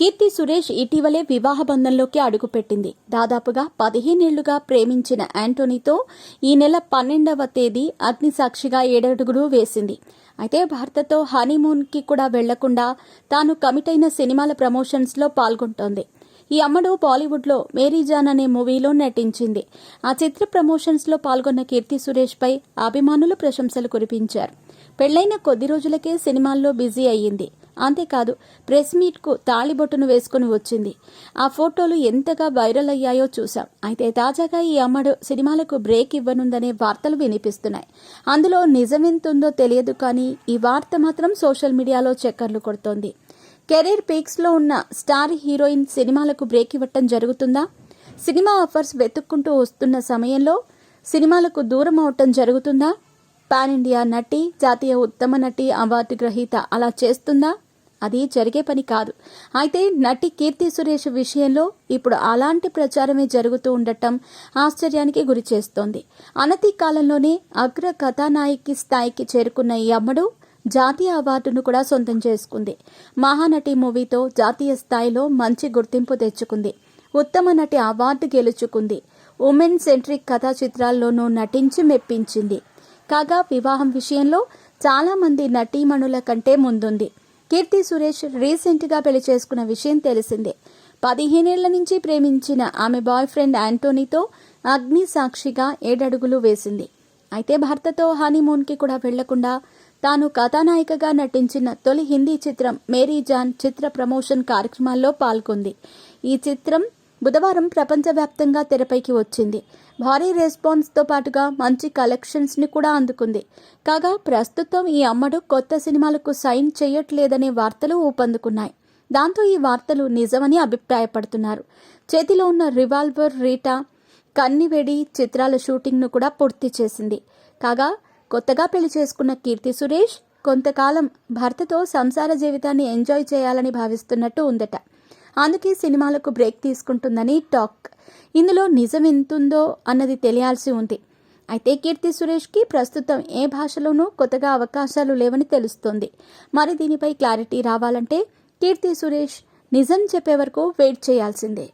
కీర్తి సురేష్ ఇటీవలే వివాహ బంధంలోకి అడుగుపెట్టింది. దాదాపుగా 15 ఏళ్లుగా ప్రేమించిన యాంటోనీతో ఈ నెల 12వ తేదీ అగ్నిసాక్షిగా 7 అడుగులు వేసింది. అయితే భర్తతో హనీమూన్కి కూడా వెళ్లకుండా తాను కమిట్ అయిన సినిమాల ప్రమోషన్స్లో పాల్గొంటోంది. ఈ అమ్మడు బాలీవుడ్లో మేరీ జాన్ అనే మూవీలో నటించింది. ఆ చిత్ర ప్రమోషన్స్లో పాల్గొన్న కీర్తి సురేష్పై అభిమానులు ప్రశంసలు కురిపించారు. పెళ్లైన కొద్ది రోజులకే సినిమాల్లో బిజీ అయ్యింది. అంతేకాదు ప్రెస్ మీట్కు తాళిబొట్టును వేసుకుని వచ్చింది. ఆ ఫోటోలు ఎంతగా వైరల్ అయ్యాయో చూశాం. అయితే తాజాగా ఈ అమ్మడు సినిమాలకు బ్రేక్ ఇవ్వనుందనే వార్తలు వినిపిస్తున్నాయి. అందులో నిజమెంతుందో తెలియదు కానీ ఈ వార్త మాత్రం సోషల్ మీడియాలో చక్కర్లు కొడుతోంది. కెరీర్ పీక్స్లో ఉన్న స్టార్ హీరోయిన్ సినిమాలకు బ్రేక్ ఇవ్వటం జరుగుతుందా? సినిమా ఆఫర్స్ వెతుక్కుంటూ వస్తున్న సమయంలో సినిమాలకు దూరం అవటం జరుగుతుందా? పాన్ ఇండియా నటి, జాతీయ ఉత్తమ నటి అవార్డు గ్రహీత అలా చేస్తుందా? అది జరిగే పని కాదు. అయితే నటి కీర్తి సురేష్ విషయంలో ఇప్పుడు అలాంటి ప్రచారమే జరుగుతూ ఉండటం ఆశ్చర్యానికి గురి చేస్తోంది. అనతి కాలంలోనే అగ్ర కథానాయకి స్థాయికి చేరుకున్న ఈ అమ్మడు జాతీయ అవార్డును కూడా సొంతం చేసుకుంది. మహానటి మూవీతో జాతీయ స్థాయిలో మంచి గుర్తింపు తెచ్చుకుంది. ఉత్తమ నటి అవార్డు గెలుచుకుంది. ఉమెన్ సెంట్రిక్ కథా చిత్రాల్లోనూ నటించి మెప్పించింది. కాగా వివాహం విషయంలో చాలా మంది నటీమణుల కంటే ముందుంది. కీర్తి సురేష్ రీసెంట్గా పెళ్లి చేసుకున్న విషయం తెలిసిందే. 15 ఏళ్ల నుంచి ప్రేమించిన ఆమె బాయ్ ఫ్రెండ్ యాంటోనీతో అగ్ని సాక్షిగా 7 అడుగులు వేసింది. అయితే భర్తతో హనీమూన్కి కూడా వెళ్లకుండా తాను కథానాయికగా నటించిన తొలి హిందీ చిత్రం మేరీ జాన్ చిత్ర ప్రమోషన్ కార్యక్రమాల్లో పాల్గొంది. ఈ చిత్రం బుధవారం ప్రపంచవ్యాప్తంగా తెరపైకి వచ్చింది. భారీ రెస్పాన్స్తో పాటుగా మంచి కలెక్షన్స్ని కూడా అందుకుంది. కాగా ప్రస్తుతం ఈ అమ్మడు కొత్త సినిమాలకు సైన్ చేయట్లేదనే వార్తలు ఊపందుకున్నాయి. దాంతో ఈ వార్తలు నిజమని అభిప్రాయపడుతున్నారు. చేతిలో ఉన్న రివాల్వర్ రీటా కన్నివేడి చిత్రాల షూటింగ్ను కూడా పూర్తి చేసింది. కాగా కొత్తగా పెళ్లి చేసుకున్న కీర్తి సురేష్ కొంతకాలం భర్తతో సంసార జీవితాన్ని ఎంజాయ్ చేయాలని భావిస్తున్నట్టు ఉందట. అందుకే సినిమాలకు బ్రేక్ తీసుకుంటుందని టాక్. ఇందులో నిజం ఎంతుందో అన్నది తెలియాల్సి ఉంది. అయితే కీర్తి సురేష్కి ప్రస్తుతం ఏ భాషలోనూ కొత్తగా అవకాశాలు లేవని తెలుస్తోంది. మరి దీనిపై క్లారిటీ రావాలంటే కీర్తి సురేష్ నిజం చెప్పే వరకు వెయిట్ చేయాల్సిందే.